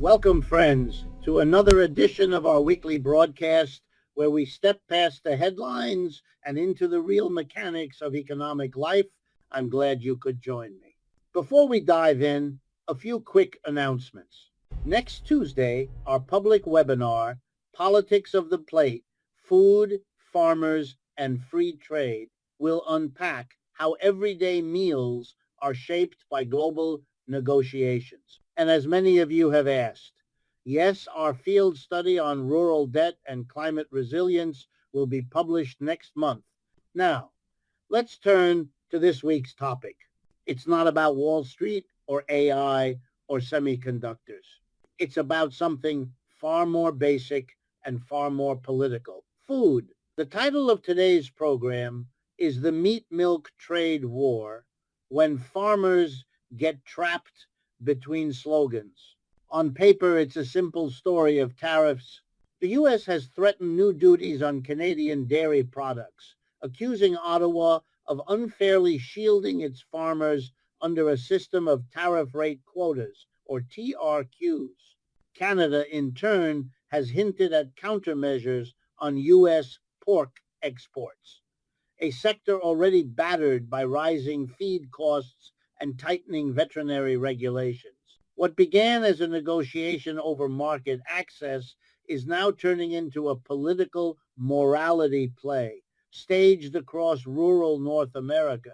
Welcome, friends, to another edition of our weekly broadcast where we step past the headlines and into the real mechanics of economic life. I'm glad you could join me. Before we dive in, a few quick announcements. Next Tuesday, our public webinar, Politics of the Plate, Food, Farmers, and Free Trade, will unpack how everyday meals are shaped by global negotiations. And as many of you have asked, yes, our field study on rural debt and climate resilience will be published next month. Now, let's turn to this week's topic. It's not about Wall Street or AI or semiconductors. It's about something far more basic and far more political. Food. The title of today's program is The Meat Milk Trade War, when farmers get trapped between slogans. On paper, it's a simple story of tariffs. The U.S. has threatened new duties on Canadian dairy products, accusing Ottawa of unfairly shielding its farmers under a system of tariff rate quotas, or TRQs. Canada, in turn, has hinted at countermeasures on U.S. pork exports, a sector already battered by rising feed costs and tightening veterinary regulations. What began as a negotiation over market access is now turning into a political morality play, staged across rural North America.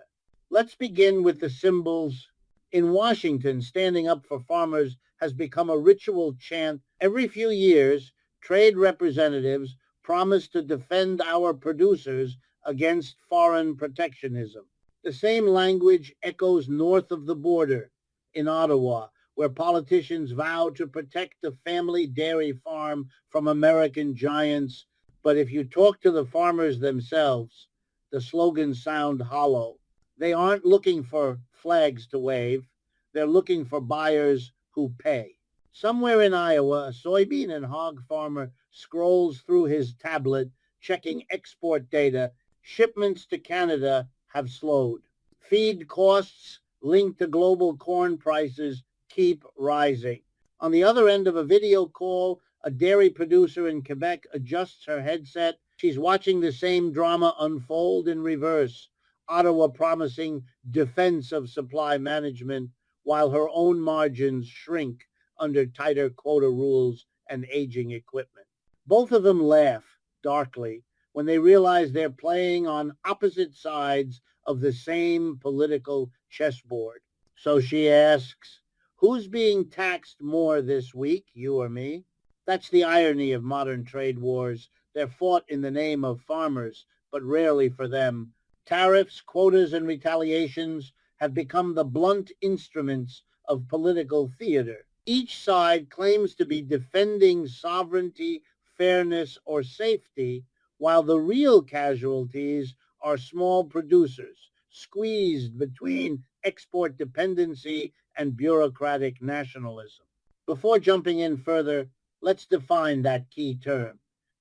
Let's begin with the symbols. In Washington, standing up for farmers has become a ritual chant. Every few years, trade representatives promise to defend our producers against foreign protectionism. The same language echoes north of the border in Ottawa, where politicians vow to protect the family dairy farm from American giants. But if you talk to the farmers themselves, the slogans sound hollow. They aren't looking for flags to wave. They're looking for buyers who pay. Somewhere in Iowa, a soybean and hog farmer scrolls through his tablet, checking export data. Shipments to Canada have slowed. Feed costs linked to global corn prices keep rising. On the other end of a video call, a dairy producer in Quebec adjusts her headset. She's watching the same drama unfold in reverse. Ottawa promising defense of supply management while her own margins shrink under tighter quota rules and aging equipment. Both of them laugh darkly when they realize they're playing on opposite sides of the same political chessboard. So she asks, who's being taxed more this week, you or me? That's the irony of modern trade wars. They're fought in the name of farmers, but rarely for them. Tariffs, quotas, and retaliations have become the blunt instruments of political theater. Each side claims to be defending sovereignty, fairness, or safety, while the real casualties are small producers, squeezed between export dependency and bureaucratic nationalism. Before jumping in further, let's define that key term.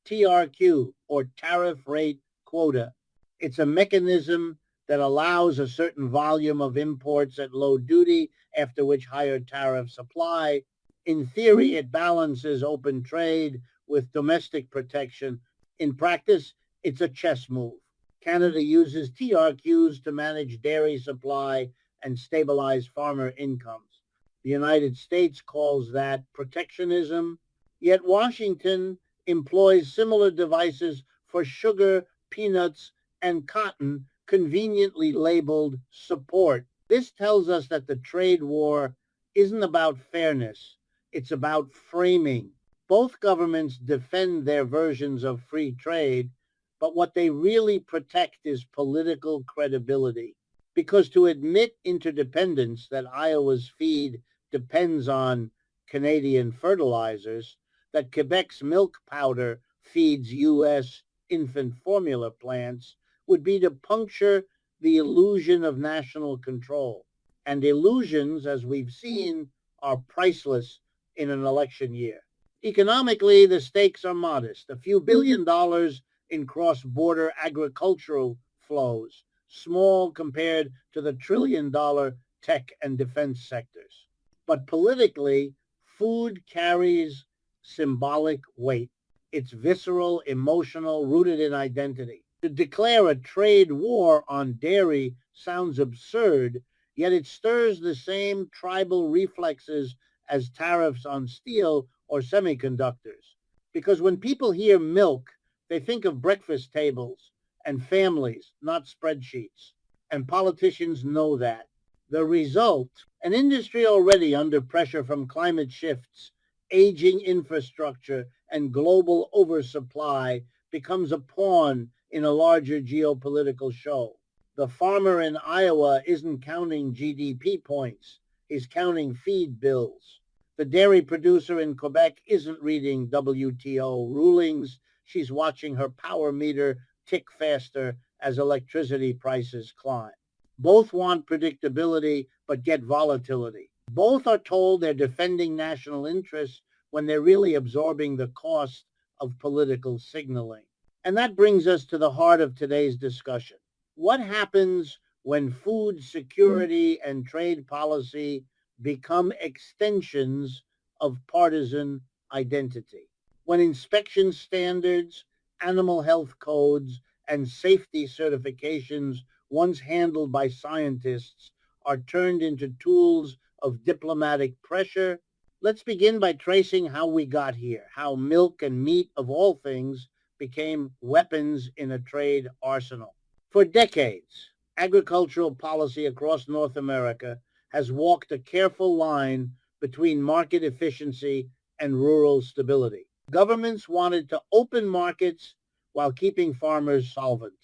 TRQ, or tariff rate quota. It's a mechanism that allows a certain volume of imports at low duty, after which higher tariffs apply. In theory, it balances open trade with domestic protection. In practice, it's a chess move. Canada uses TRQs to manage dairy supply and stabilize farmer incomes. The United States calls that protectionism, yet Washington employs similar devices for sugar, peanuts, and cotton, conveniently labeled support. This tells us that the trade war isn't about fairness. It's about framing. Both governments defend their versions of free trade, but what they really protect is political credibility. Because to admit interdependence, that Iowa's feed depends on Canadian fertilizers, that Quebec's milk powder feeds U.S. infant formula plants, would be to puncture the illusion of national control. And illusions, as we've seen, are priceless in an election year. Economically, the stakes are modest, a few $billions in cross-border agricultural flows, small compared to the trillion-dollar tech and defense sectors. But politically, Food carries symbolic weight. It's visceral, emotional, rooted in identity. To declare a trade war on dairy sounds absurd, yet it stirs the same tribal reflexes as tariffs on steel or semiconductors. Because when people hear milk, they think of breakfast tables and families, not spreadsheets. And politicians know that. The result, an industry already under pressure from climate shifts, aging infrastructure, and global oversupply, becomes a pawn in a larger geopolitical show. The farmer in Iowa isn't counting GDP points, he's counting feed bills. The dairy producer in Quebec isn't reading WTO rulings, she's watching her power meter tick faster as electricity prices climb. Both want predictability, but get volatility. Both are told they're defending national interests when they're really absorbing the cost of political signaling. And that brings us to the heart of today's discussion. What happens when food security and trade policy become extensions of partisan identity? When inspection standards, animal health codes, and safety certifications once handled by scientists are turned into tools of diplomatic pressure. Let's begin by tracing how we got here, how milk and meat, of all things, became weapons in a trade arsenal. For decades, agricultural policy across North America has walked a careful line between market efficiency and rural stability. Governments wanted to open markets while keeping farmers solvent.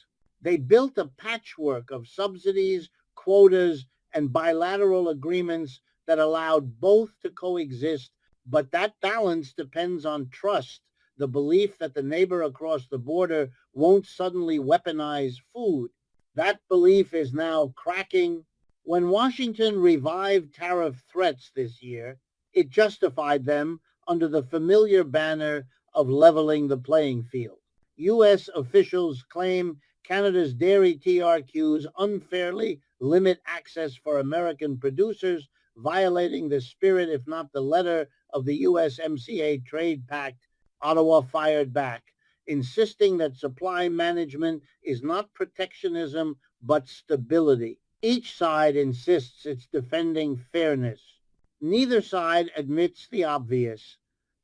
They built a patchwork of subsidies, quotas, and bilateral agreements that allowed both to coexist, but that balance depends on trust, the belief that the neighbor across the border won't suddenly weaponize food. That belief is now cracking. When Washington revived tariff threats this year, it justified them under the familiar banner of leveling the playing field. U.S. officials claim Canada's dairy TRQs unfairly limit access for American producers, violating the spirit, if not the letter, of the USMCA trade pact. Ottawa fired back, insisting that supply management is not protectionism, but stability. Each side insists it's defending fairness. Neither side admits the obvious.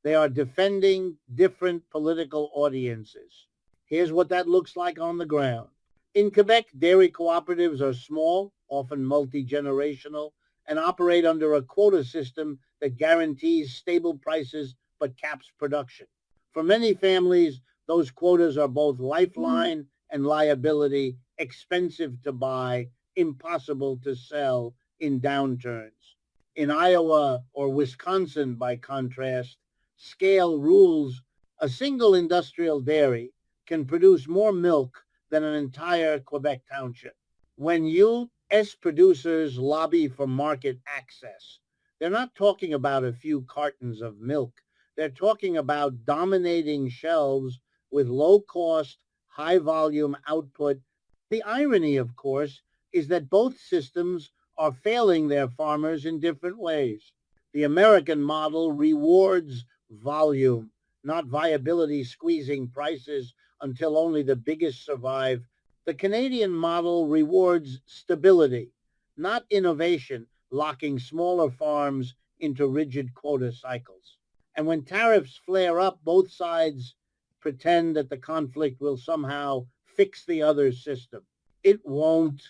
They are defending different political audiences. Here's what that looks like on the ground. In Quebec, dairy cooperatives are small, often multi-generational, and operate under a quota system that guarantees stable prices but caps production. For many families, those quotas are both lifeline and liability, expensive to buy, impossible to sell in downturns. In Iowa or Wisconsin, by contrast, scale rules. A single industrial dairy can produce more milk than an entire Quebec township. When U.S. producers lobby for market access, they're not talking about a few cartons of milk. They're talking about dominating shelves with low-cost, high-volume output. The irony, of course, is that both systems are failing their farmers in different ways. The American model rewards volume, not viability, squeezing prices until only the biggest survive. The Canadian model rewards stability, not innovation, locking smaller farms into rigid quota cycles. And when tariffs flare up, both sides pretend that the conflict will somehow fix the other system. It won't.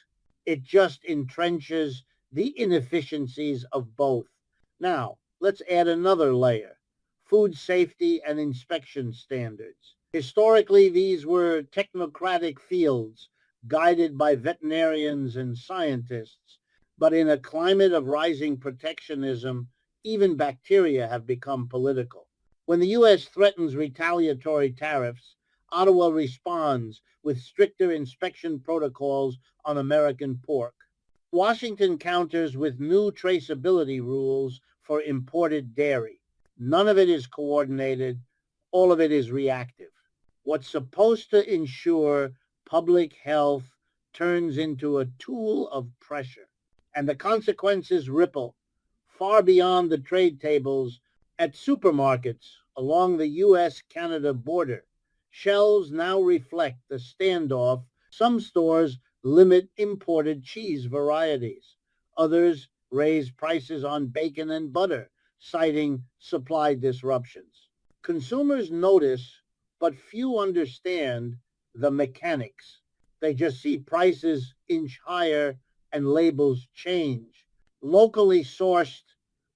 It just entrenches the inefficiencies of both. Now, let's add another layer: food safety and inspection standards. Historically, these were technocratic fields guided by veterinarians and scientists. But in a climate of rising protectionism, even bacteria have become political. When the U.S. threatens retaliatory tariffs, Ottawa responds with stricter inspection protocols on American pork. Washington counters with new traceability rules for imported dairy. None of it is coordinated. All of it is reactive. What's supposed to ensure public health turns into a tool of pressure. And the consequences ripple far beyond the trade tables At supermarkets along the U.S.-Canada border, shelves now reflect the standoff. Some stores limit imported cheese varieties. Others raise prices on bacon and butter, citing supply disruptions. Consumers notice, but few understand the mechanics. They just see prices inch higher and labels change. Locally sourced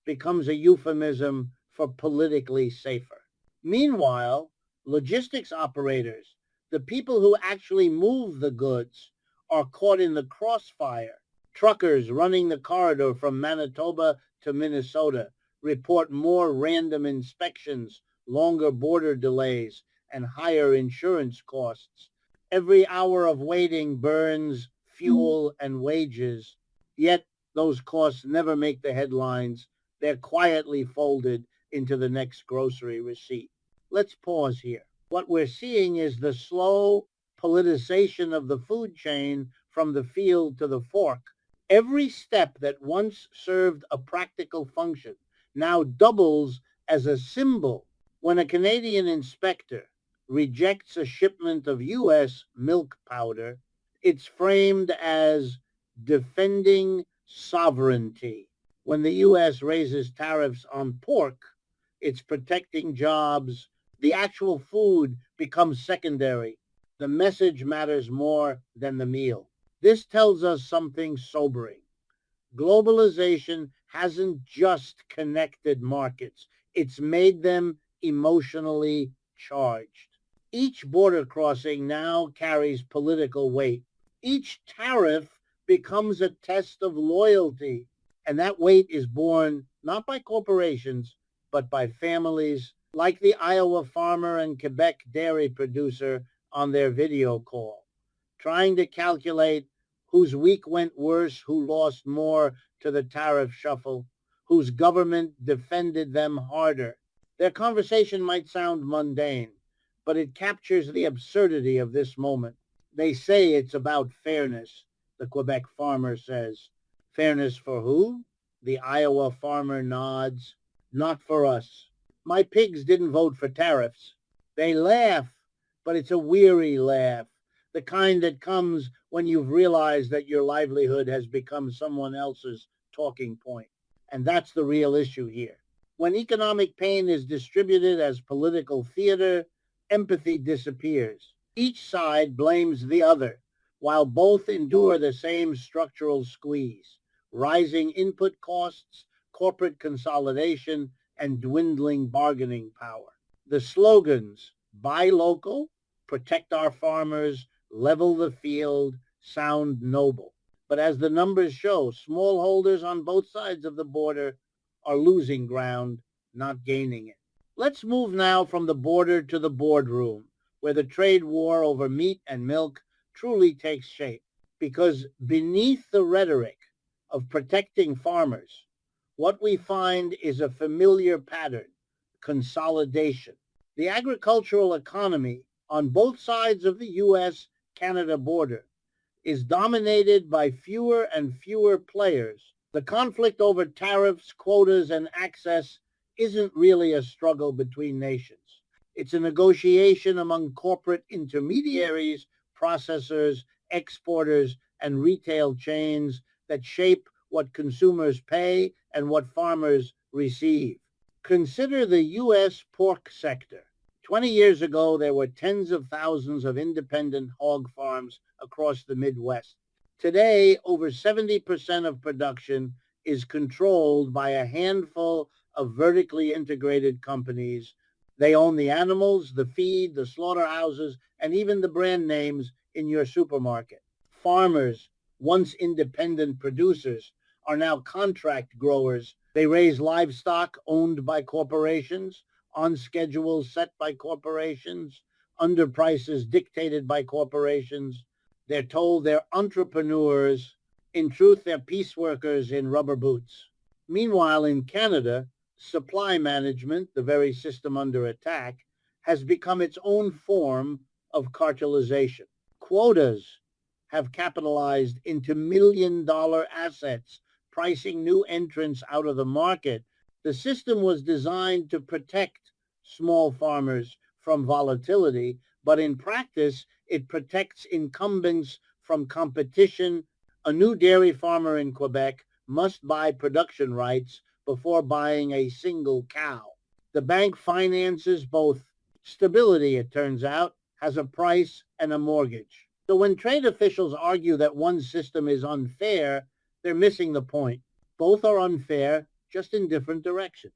becomes a euphemism for politically safer. Meanwhile, logistics operators, the people who actually move the goods, are caught in the crossfire. Truckers running the corridor from Manitoba to Minnesota report more random inspections, longer border delays, and higher insurance costs. Every hour of waiting burns fuel and wages, yet those costs never make the headlines. They're quietly folded into the next grocery receipt. Let's pause here. What we're seeing is the slow politicization of the food chain from the field to the fork. Every step that once served a practical function now doubles as a symbol. When a Canadian inspector rejects a shipment of U.S. milk powder, it's framed as defending sovereignty. When the U.S. raises tariffs on pork, it's protecting jobs. The actual food becomes secondary. The message matters more than the meal. This tells us something sobering. Globalization hasn't just connected markets, it's made them emotionally charged. Each border crossing now carries political weight. Each tariff becomes a test of loyalty, and that weight is borne not by corporations, but by families, like the Iowa farmer and Quebec dairy producer on their video call, trying to calculate whose week went worse, who lost more to the tariff shuffle, whose government defended them harder. Their conversation might sound mundane, but it captures the absurdity of this moment. They say it's about fairness, the Quebec farmer says. Fairness for who? The Iowa farmer nods. Not for us. My pigs didn't vote for tariffs. They laugh, but it's a weary laugh, the kind that comes when you've realized that your livelihood has become someone else's talking point. And that's the real issue here. When economic pain is distributed as political theater, empathy disappears. Each side blames the other, while both endure the same structural squeeze: rising input costs, corporate consolidation, and dwindling bargaining power. The slogans, buy local, protect our farmers, level the field, sound noble. But as the numbers show, smallholders on both sides of the border are losing ground, not gaining it. Let's move now from the border to the boardroom, where the trade war over meat and milk truly takes shape. Because beneath the rhetoric of protecting farmers, what we find is a familiar pattern: consolidation. The agricultural economy on both sides of the U.S.-Canada border is dominated by fewer and fewer players. The conflict over tariffs, quotas, and access isn't really a struggle between nations. It's a negotiation among corporate intermediaries, processors, exporters, and retail chains that shape what consumers pay and what farmers receive. Consider the U.S. pork sector. 20 years ago, there were tens of thousands of independent hog farms across the Midwest. Today, over 70% of production is controlled by a handful of vertically integrated companies. They own the animals, the feed, the slaughterhouses, and even the brand names in your supermarket. Farmers, once independent producers, are now contract growers. They raise livestock owned by corporations, on schedules set by corporations, under prices dictated by corporations. They're told they're entrepreneurs. In truth, they're pieceworkers in rubber boots. Meanwhile, in Canada, supply management, the very system under attack, has become its own form of cartelization. Quotas have capitalized into million-dollar assets, pricing new entrants out of the market. The system was designed to protect small farmers from volatility, but in practice, it protects incumbents from competition. A new dairy farmer in Quebec must buy production rights before buying a single cow. The bank finances both. Stability, it turns out, has a price and a mortgage. So when trade officials argue that one system is unfair, they're missing the point. Both are unfair, just in different directions.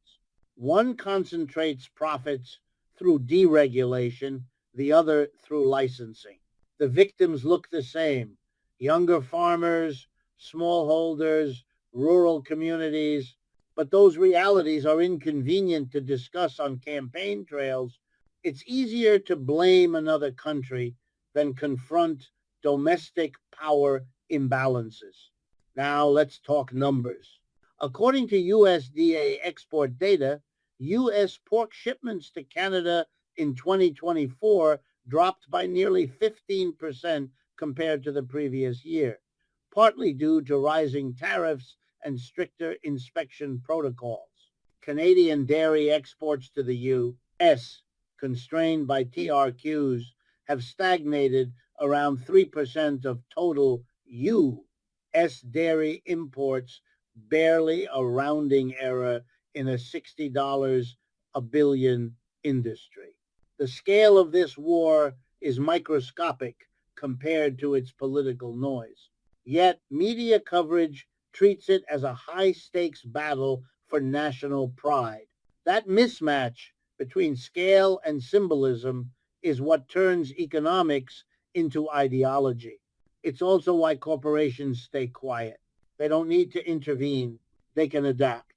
One concentrates profits through deregulation, the other through licensing. The victims look the same: younger farmers, smallholders, rural communities, but those realities are inconvenient to discuss on campaign trails. It's easier to blame another country than confront domestic power imbalances. Now let's talk numbers. According to USDA export data, U.S. pork shipments to Canada in 2024 dropped by nearly 15% compared to the previous year, partly due to rising tariffs and stricter inspection protocols. Canadian dairy exports to the U.S., constrained by TRQs, have stagnated around 3% of total U.S. dairy imports, barely a rounding error in a $60 a billion industry. The scale of this war is microscopic compared to its political noise. Yet media coverage treats it as a high-stakes battle for national pride. That mismatch between scale and symbolism is what turns economics into ideology. It's also why corporations stay quiet. They don't need to intervene. They can adapt.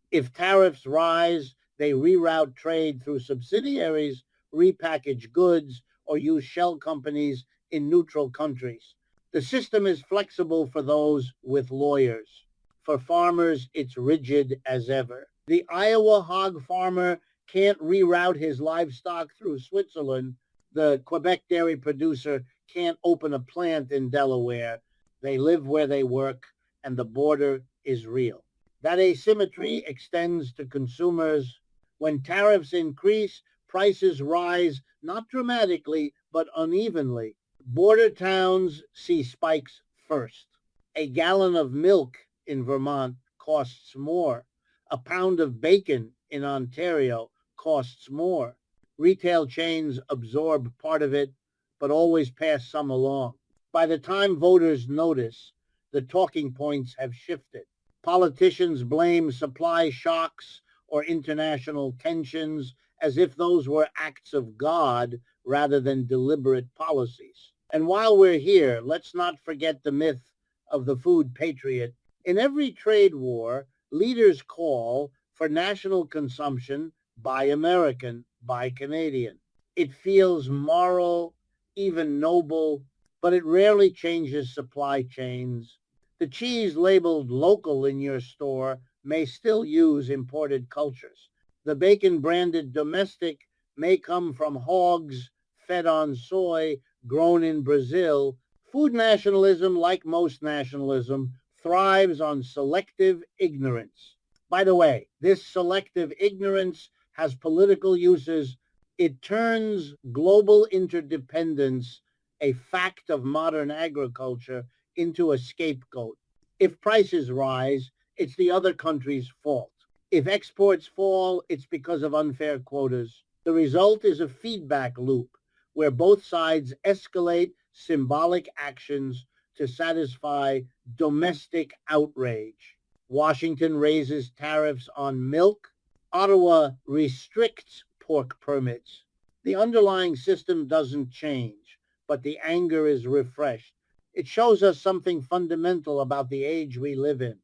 If tariffs rise, they reroute trade through subsidiaries, repackage goods, or use shell companies in neutral countries. The system is flexible for those with lawyers. For farmers, it's rigid as ever. The Iowa hog farmer can't reroute his livestock through Switzerland. The Quebec dairy producer can't open a plant in Delaware. They live where they work, and the border is real. That asymmetry extends to consumers. When tariffs increase, prices rise, not dramatically, but unevenly. Border towns see spikes first. A gallon of milk in Vermont costs more. A pound of bacon in Ontario costs more. Retail chains absorb part of it, but always pass some along. By the time voters notice, the talking points have shifted. Politicians blame supply shocks or international tensions as if those were acts of God rather than deliberate policies. And while we're here, let's not forget the myth of the food patriot. In every trade war, leaders call for national consumption: buy American, buy Canadian. It feels moral, even noble, but it rarely changes supply chains. The cheese labeled local in your store may still use imported cultures. The bacon branded domestic may come from hogs fed on soy grown in Brazil. Food nationalism, like most nationalism, thrives on selective ignorance. By the way, this selective ignorance has political uses. It turns global interdependence, a fact of modern agriculture, into a scapegoat. If prices rise, it's the other country's fault. If exports fall, it's because of unfair quotas. The result is a feedback loop where both sides escalate symbolic actions to satisfy domestic outrage. Washington raises tariffs on milk. Ottawa restricts pork permits. The underlying system doesn't change, but the anger is refreshed. It shows us something fundamental about the age we live in.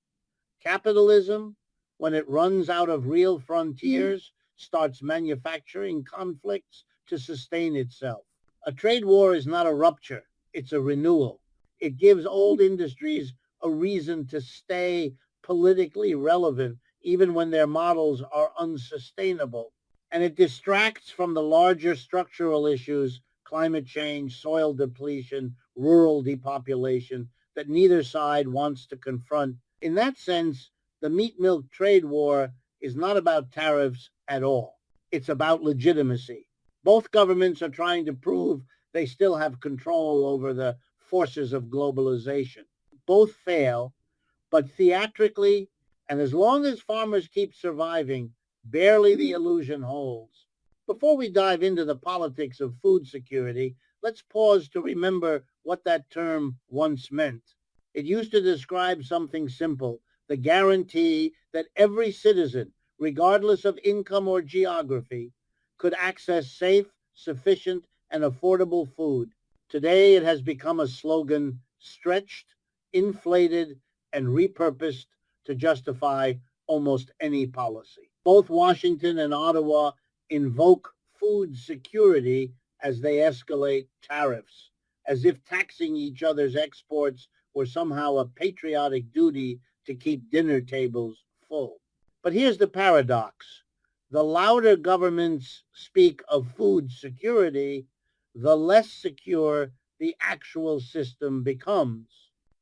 Capitalism, when it runs out of real frontiers, starts manufacturing conflicts to sustain itself. A trade war is not a rupture, it's a renewal. It gives old industries a reason to stay politically relevant, even when their models are unsustainable. And it distracts from the larger structural issues: climate change, soil depletion, rural depopulation, that neither side wants to confront. In that sense, the meat milk trade war is not about tariffs at all. It's about legitimacy. Both governments are trying to prove they still have control over the forces of globalization. Both fail, but theatrically, and as long as farmers keep surviving, barely the illusion holds. Before we dive into the politics of food security, let's pause to remember what that term once meant. It used to describe something simple, the guarantee that every citizen, regardless of income or geography, could access safe, sufficient, and affordable food. Today it has become a slogan stretched, inflated, and repurposed to justify almost any policy. Both Washington and Ottawa invoke food security as they escalate tariffs, as if taxing each other's exports were somehow a patriotic duty to keep dinner tables full. But here's the paradox. The louder governments speak of food security, the less secure the actual system becomes.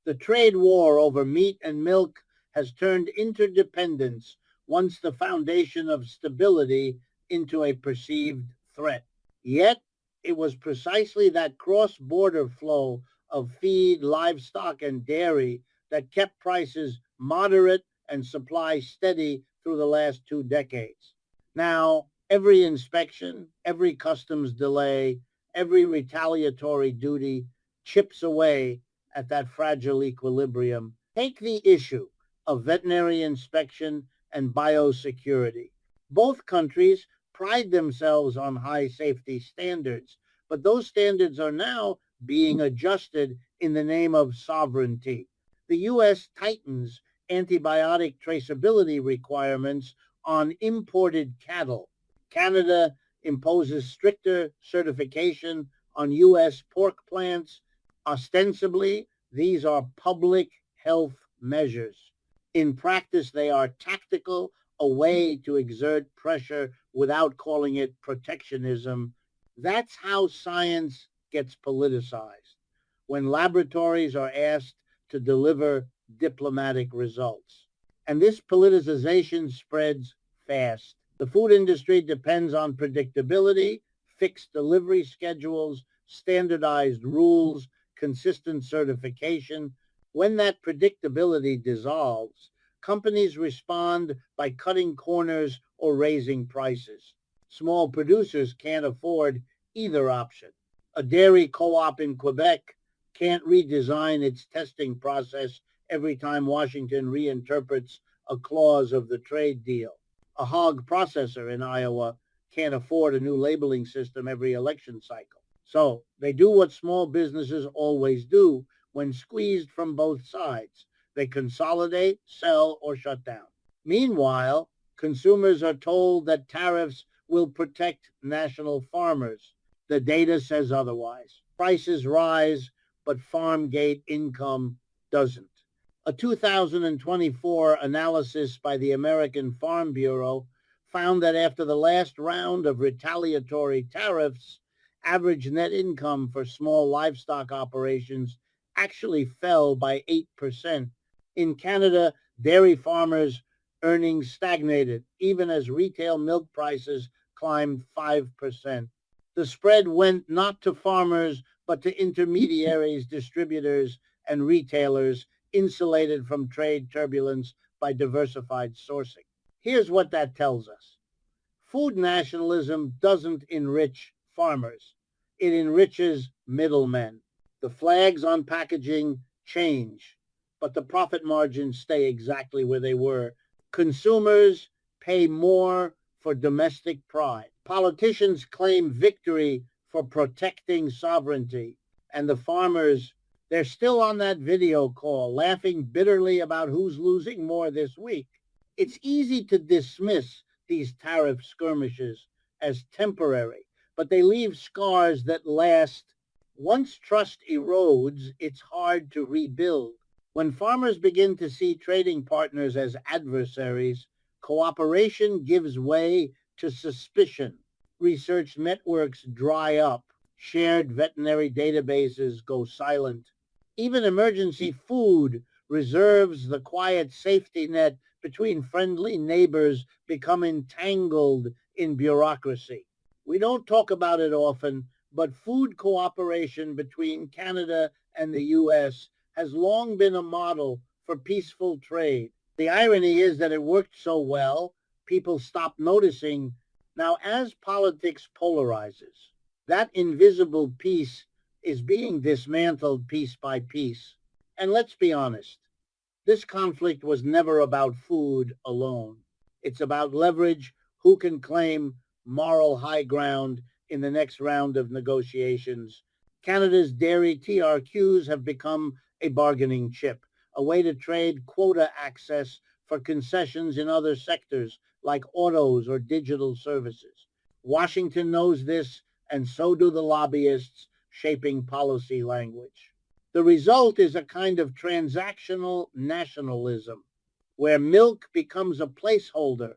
The trade war over meat and milk has turned interdependence, once the foundation of stability, into a perceived threat. Yet, it was precisely that cross-border flow of feed, livestock, and dairy that kept prices moderate and supply steady through the last 2 decades. Now, every inspection, every customs delay, every retaliatory duty chips away at that fragile equilibrium. Take the issue of veterinary inspection and biosecurity. Both countries pride themselves on high safety standards, but those standards are now being adjusted in the name of sovereignty. The U.S. tightens antibiotic traceability requirements on imported cattle. Canada imposes stricter certification on U.S. pork plants. Ostensibly, these are public health measures. In practice, they are tactical, a way to exert pressure without calling it protectionism. That's how science gets politicized, when laboratories are asked to deliver diplomatic results. And this politicization spreads fast. The food industry depends on predictability, fixed delivery schedules, standardized rules, consistent certification. When that predictability dissolves, companies respond by cutting corners or raising prices. Small producers can't afford either option. A dairy co-op in Quebec can't redesign its testing process every time Washington reinterprets a clause of the trade deal. A hog processor in Iowa can't afford a new labeling system every election cycle. So they do what small businesses always do when squeezed from both sides. They consolidate, sell, or shut down. Meanwhile, consumers are told that tariffs will protect national farmers. The data says otherwise. Prices rise, but farm gate income doesn't. A 2024 analysis by the American Farm Bureau found that after the last round of retaliatory tariffs, average net income for small livestock operations actually fell by 8%. In Canada, dairy farmers' earnings stagnated, even as retail milk prices climbed 5%. The spread went not to farmers, but to intermediaries, distributors, and retailers insulated from trade turbulence by diversified sourcing. Here's what that tells us. Food nationalism doesn't enrich farmers. It enriches middlemen. The flags on packaging change, but the profit margins stay exactly where they were. Consumers pay more for domestic pride. Politicians claim victory for protecting sovereignty, and the farmers, they're still on that video call, laughing bitterly about who's losing more this week. It's easy to dismiss these tariff skirmishes as temporary, but they leave scars that last. Once trust erodes, it's hard to rebuild. When farmers begin to see trading partners as adversaries, cooperation gives way to suspicion. Research networks dry up. Shared veterinary databases go silent. Even emergency food reserves the quiet safety net between friendly neighbors become entangled in bureaucracy. We don't talk about it often, but food cooperation between Canada and the U.S. has long been a model for peaceful trade. The irony is that it worked so well, people stopped noticing. Now, as politics polarizes, that invisible peace is being dismantled piece by piece. And let's be honest, this conflict was never about food alone. It's about leverage, who can claim moral high ground in the next round of negotiations. Canada's dairy TRQs have become a bargaining chip, a way to trade quota access for concessions in other sectors like autos or digital services. Washington knows this, and so do the lobbyists shaping policy language. The result is a kind of transactional nationalism where milk becomes a placeholder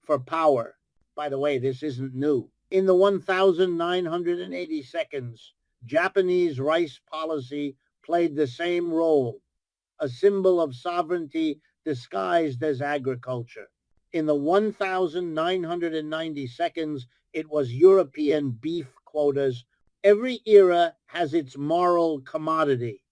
for power. By the way, this isn't new. In the 1,980 seconds, Japanese rice policy played the same role, a symbol of sovereignty disguised as agriculture. In the 1,990 seconds, it was European beef quotas. Every era has its moral commodity,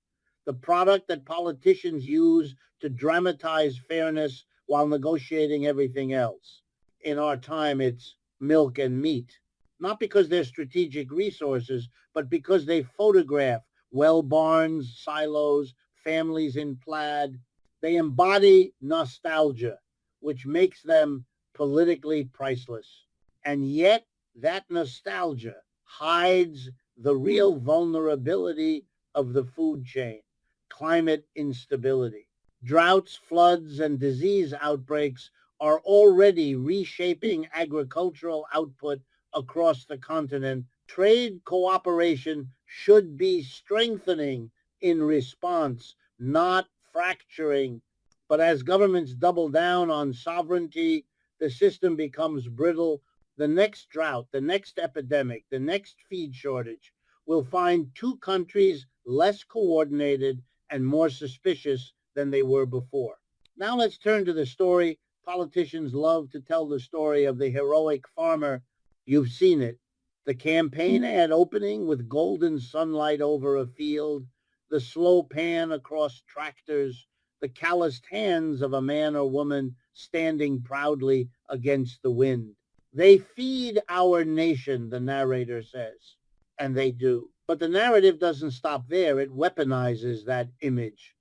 the product that politicians use to dramatize fairness while negotiating everything else. In our time, it's milk and meat, not because they're strategic resources, but because they photograph well barns, silos, families in plaid. They embody nostalgia, which makes them politically priceless. And yet, that nostalgia hides the real vulnerability of the food chain, climate instability. Droughts, floods, and disease outbreaks are already reshaping agricultural output across the continent. Trade cooperation should be strengthening in response, not fracturing. But as governments double down on sovereignty, the system becomes brittle. The next drought, the next epidemic, the next feed shortage will find two countries less coordinated and more suspicious than they were before. Now let's turn to the story. Politicians love to tell the story of the heroic farmer. You've seen it. The campaign ad opening with golden sunlight over a field, the slow pan across tractors, the calloused hands of a man or woman standing proudly against the wind. They feed our nation, the narrator says, and they do. But the narrative doesn't stop there. It weaponizes that image,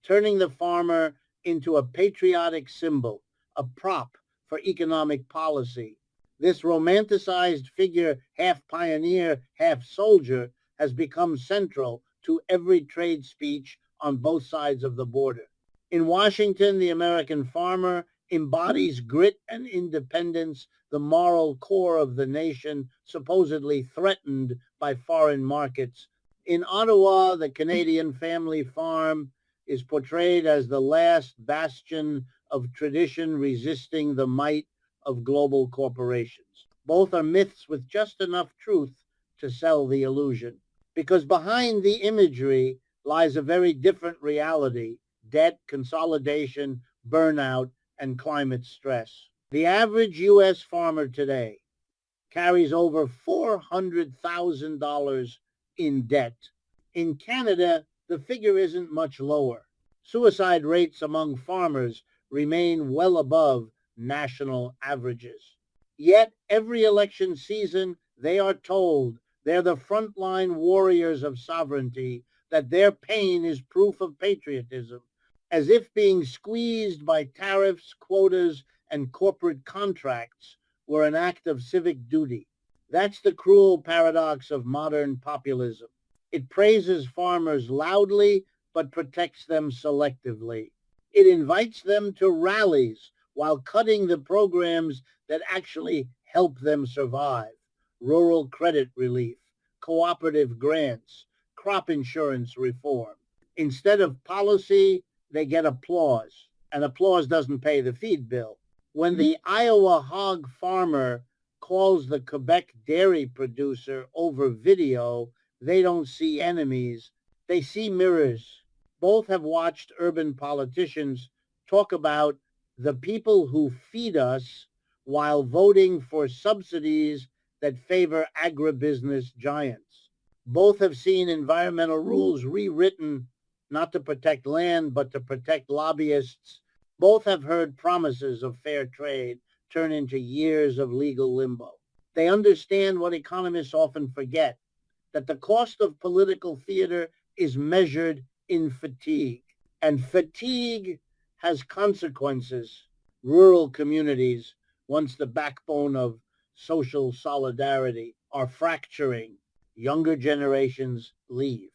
turning the farmer into a patriotic symbol, a prop for economic policy. This romanticized figure, half pioneer, half soldier, has become central to every trade speech on both sides of the border. In Washington, the American farmer embodies grit and independence, the moral core of the nation, supposedly threatened by foreign markets. In Ottawa, the Canadian family farm is portrayed as the last bastion of tradition resisting the might of global corporations. Both are myths with just enough truth to sell the illusion. Because behind the imagery lies a very different reality: debt, consolidation, burnout, and climate stress. The average U.S. farmer today carries over $400,000 in debt. In Canada, the figure isn't much lower. Suicide rates among farmers remain well above national averages. Yet every election season, they are told they're the frontline warriors of sovereignty, that their pain is proof of patriotism, as if being squeezed by tariffs, quotas, and corporate contracts were an act of civic duty. That's the cruel paradox of modern populism. It praises farmers loudly, but protects them selectively. It invites them to rallies while cutting the programs that actually help them survive: rural credit relief, cooperative grants, crop insurance reform. Instead of policy, they get applause, and applause doesn't pay the feed bill. When the Iowa hog farmer calls the Quebec dairy producer over video, they don't see enemies, they see mirrors. Both have watched urban politicians talk about the people who feed us while voting for subsidies that favor agribusiness giants. Both have seen environmental rules rewritten not to protect land, but to protect lobbyists. Both have heard promises of fair trade turn into years of legal limbo. They understand what economists often forget, that the cost of political theater is measured in fatigue. And fatigue has consequences. Rural communities, once the backbone of social solidarity, are fracturing. Younger generations leave.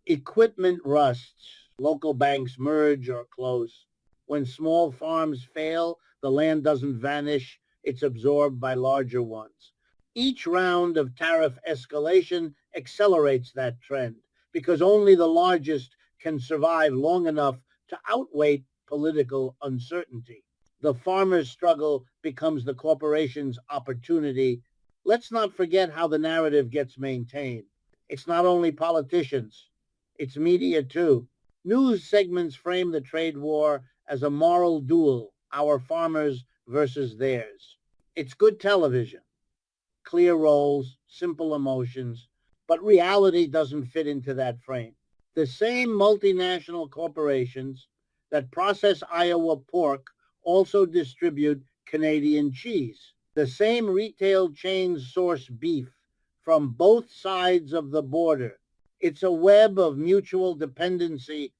Equipment rusts. Local banks merge or close. When small farms fail, the land doesn't vanish, it's absorbed by larger ones. Each round of tariff escalation accelerates that trend because only the largest can survive long enough to outweigh political uncertainty. The farmer's struggle becomes the corporation's opportunity. Let's not forget how the narrative gets maintained. It's not only politicians, it's media too. News segments frame the trade war as a moral duel, our farmers versus theirs. It's good television, clear roles, simple emotions, but reality doesn't fit into that frame. The same multinational corporations that process Iowa pork also distribute Canadian cheese. The same retail chains source beef from both sides of the border. It's a web of mutual dependency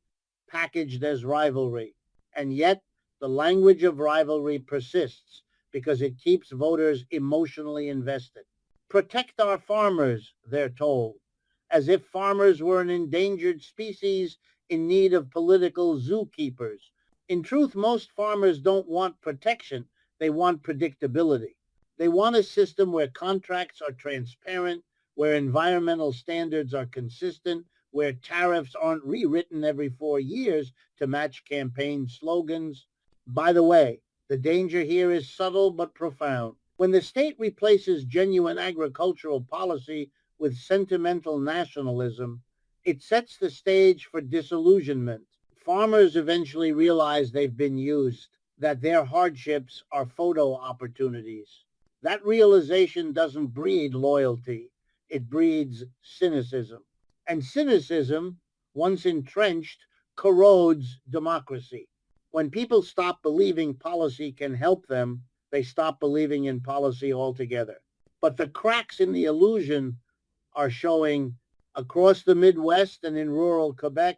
packaged as rivalry. And yet, the language of rivalry persists because it keeps voters emotionally invested. Protect our farmers, they're told, as if farmers were an endangered species in need of political zookeepers. In truth, most farmers don't want protection, they want predictability. They want a system where contracts are transparent, where environmental standards are consistent, where tariffs aren't rewritten every 4 years to match campaign slogans. By the way, the danger here is subtle but profound. When the state replaces genuine agricultural policy with sentimental nationalism, it sets the stage for disillusionment. Farmers eventually realize they've been used, that their hardships are photo opportunities. That realization doesn't breed loyalty, it breeds cynicism. And cynicism, once entrenched, corrodes democracy. When people stop believing policy can help them, they stop believing in policy altogether. But the cracks in the illusion are showing across the Midwest and in rural Quebec.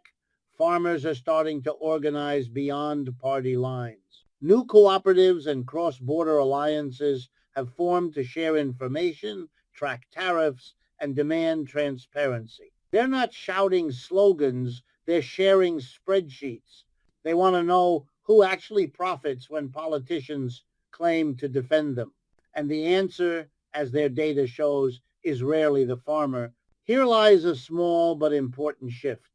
Farmers are starting to organize beyond party lines. New cooperatives and cross-border alliances have formed to share information, track tariffs, and demand transparency. They're not shouting slogans, they're sharing spreadsheets. They want to know who actually profits when politicians claim to defend them. And the answer, as their data shows, is rarely the farmer. Here lies a small but important shift.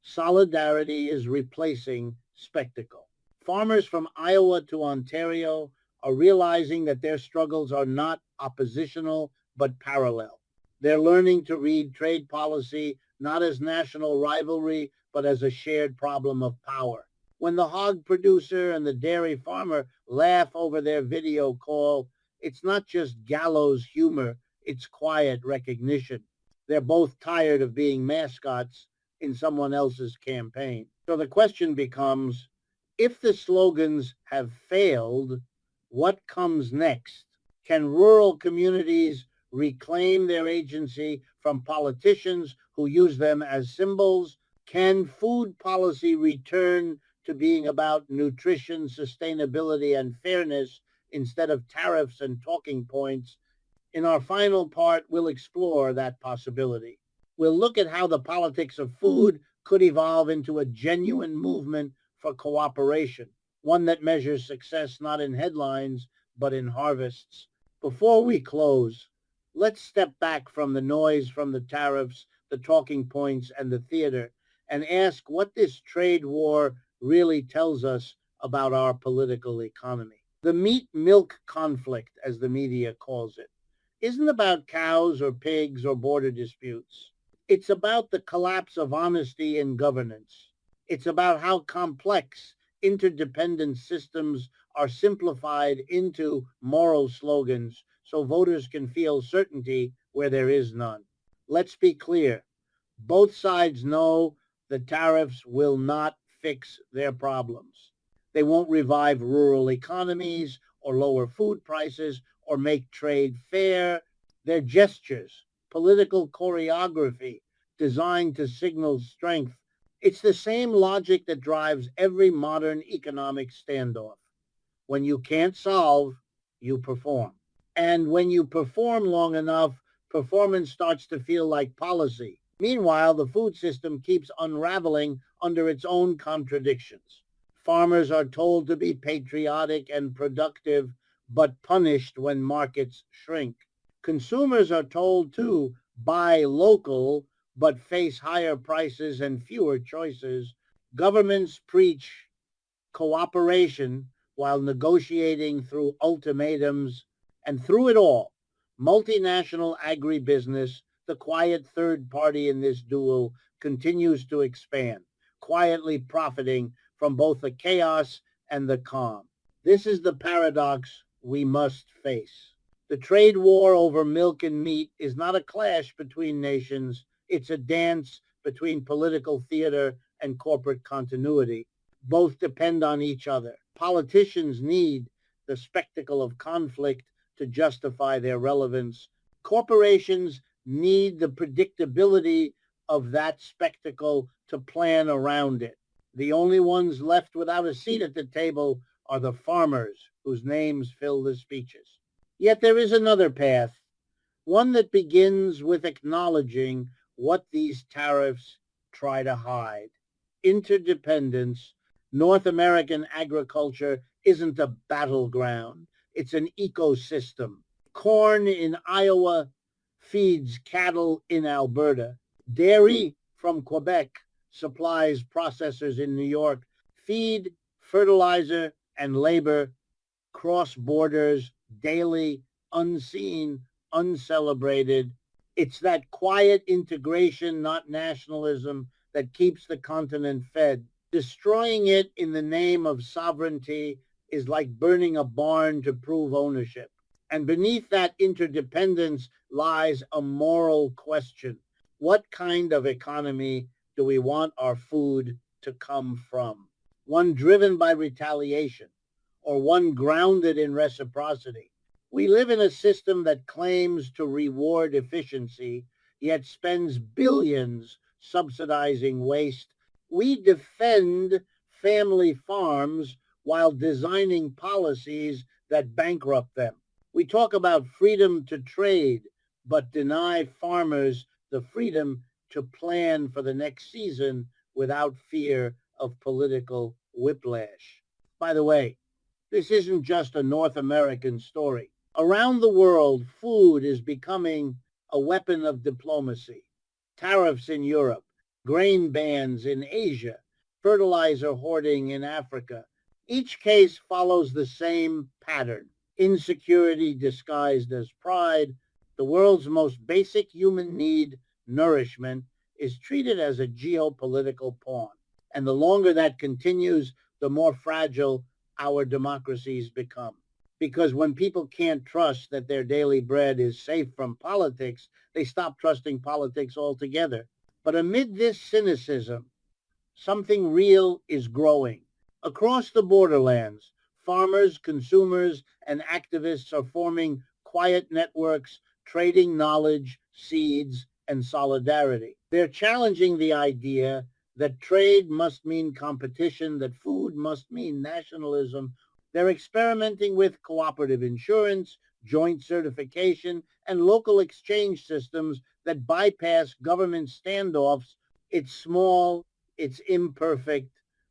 Solidarity is replacing spectacle. Farmers from Iowa to Ontario are realizing that their struggles are not oppositional but parallel. They're learning to read trade policy not as national rivalry but as a shared problem of power. When the hog producer and the dairy farmer laugh over their video call, it's not just gallows humor, it's quiet recognition. They're both tired of being mascots in someone else's campaign. So the question becomes, if the slogans have failed, what comes next? Can rural communities reclaim their agency from politicians who use them as symbols? Can food policy return to being about nutrition, sustainability, and fairness instead of tariffs and talking points? In our final part, we'll explore that possibility. We'll look at how the politics of food could evolve into a genuine movement for cooperation, one that measures success not in headlines, but in harvests. Before we close, let's step back from the noise from the tariffs, the talking points, and the theater, and ask what this trade war really tells us about our political economy. The meat-milk conflict, as the media calls it, isn't about cows or pigs or border disputes. It's about the collapse of honesty in governance. It's about how complex Interdependent systems are simplified into moral slogans so voters can feel certainty where there is none. Let's be clear. Both sides know the tariffs will not fix their problems. They won't revive rural economies or lower food prices or make trade fair. They're gestures, political choreography designed to signal strength. It's the same logic that drives every modern economic standoff. When you can't solve, you perform. And when you perform long enough, performance starts to feel like policy. Meanwhile, the food system keeps unraveling under its own contradictions. Farmers are told to be patriotic and productive, but punished when markets shrink. Consumers are told to buy local, but face higher prices and fewer choices. Governments preach cooperation while negotiating through ultimatums, and through it all, multinational agribusiness, the quiet third party in this duel, continues to expand, quietly profiting from both the chaos and the calm. This is the paradox we must face. The trade war over milk and meat is not a clash between nations, it's a dance between political theater and corporate continuity. Both depend on each other. Politicians need the spectacle of conflict to justify their relevance. Corporations need the predictability of that spectacle to plan around it. The only ones left without a seat at the table are the farmers whose names fill the speeches. Yet there is another path, one that begins with acknowledging what these tariffs try to hide. Interdependence. North American agriculture isn't a battleground, it's an ecosystem. Corn in Iowa feeds cattle in Alberta. Dairy from Quebec supplies processors in New York. Feed, fertilizer, and labor cross borders daily, unseen, uncelebrated. It's that quiet integration, not nationalism, that keeps the continent fed. Destroying it in the name of sovereignty is like burning a barn to prove ownership. And beneath that interdependence lies a moral question. What kind of economy do we want our food to come from? One driven by retaliation or one grounded in reciprocity? We live in a system that claims to reward efficiency, yet spends billions subsidizing waste. We defend family farms while designing policies that bankrupt them. We talk about freedom to trade, but deny farmers the freedom to plan for the next season without fear of political whiplash. By the way, this isn't just a North American story. Around the world, food is becoming a weapon of diplomacy. Tariffs in Europe, grain bans in Asia, fertilizer hoarding in Africa. Each case follows the same pattern. Insecurity disguised as pride. The world's most basic human need, nourishment, is treated as a geopolitical pawn. And the longer that continues, the more fragile our democracies become. Because when people can't trust that their daily bread is safe from politics, they stop trusting politics altogether. But amid this cynicism, something real is growing. Across the borderlands, farmers, consumers, and activists are forming quiet networks, trading knowledge, seeds, and solidarity. They're challenging the idea that trade must mean competition, that food must mean nationalism. They're experimenting with cooperative insurance, joint certification, and local exchange systems that bypass government standoffs. It's small, it's imperfect,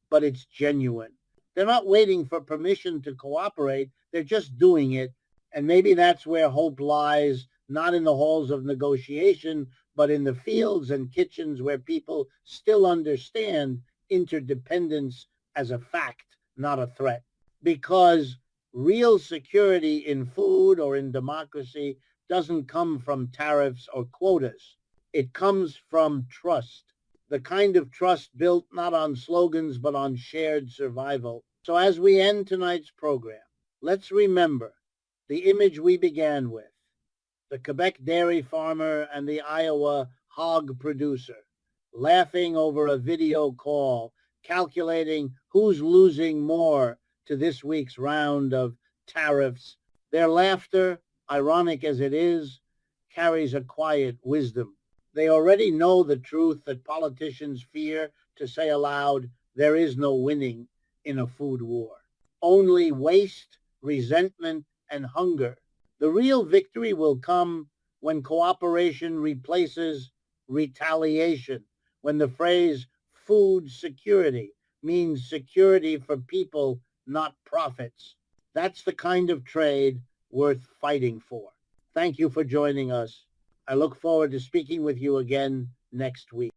but it's genuine. They're not waiting for permission to cooperate, they're just doing it. And maybe that's where hope lies, not in the halls of negotiation, but in the fields and kitchens where people still understand interdependence as a fact, not a threat. Because real security in food or in democracy doesn't come from tariffs or quotas. It comes from trust. the kind of trust built not on slogans but on shared survival. So as we end tonight's program, let's remember the image we began with, the Quebec dairy farmer and the Iowa hog producer, laughing over a video call, calculating who's losing more to this week's round of tariffs. Their laughter, ironic as it is, carries a quiet wisdom. They already know the truth that politicians fear to say aloud. There is no winning in a food war. Only waste, resentment, and hunger. The real victory will come when cooperation replaces retaliation, when the phrase food security means security for people, not profits. That's the kind of trade worth fighting for. Thank you for joining us. I look forward to speaking with you again next week.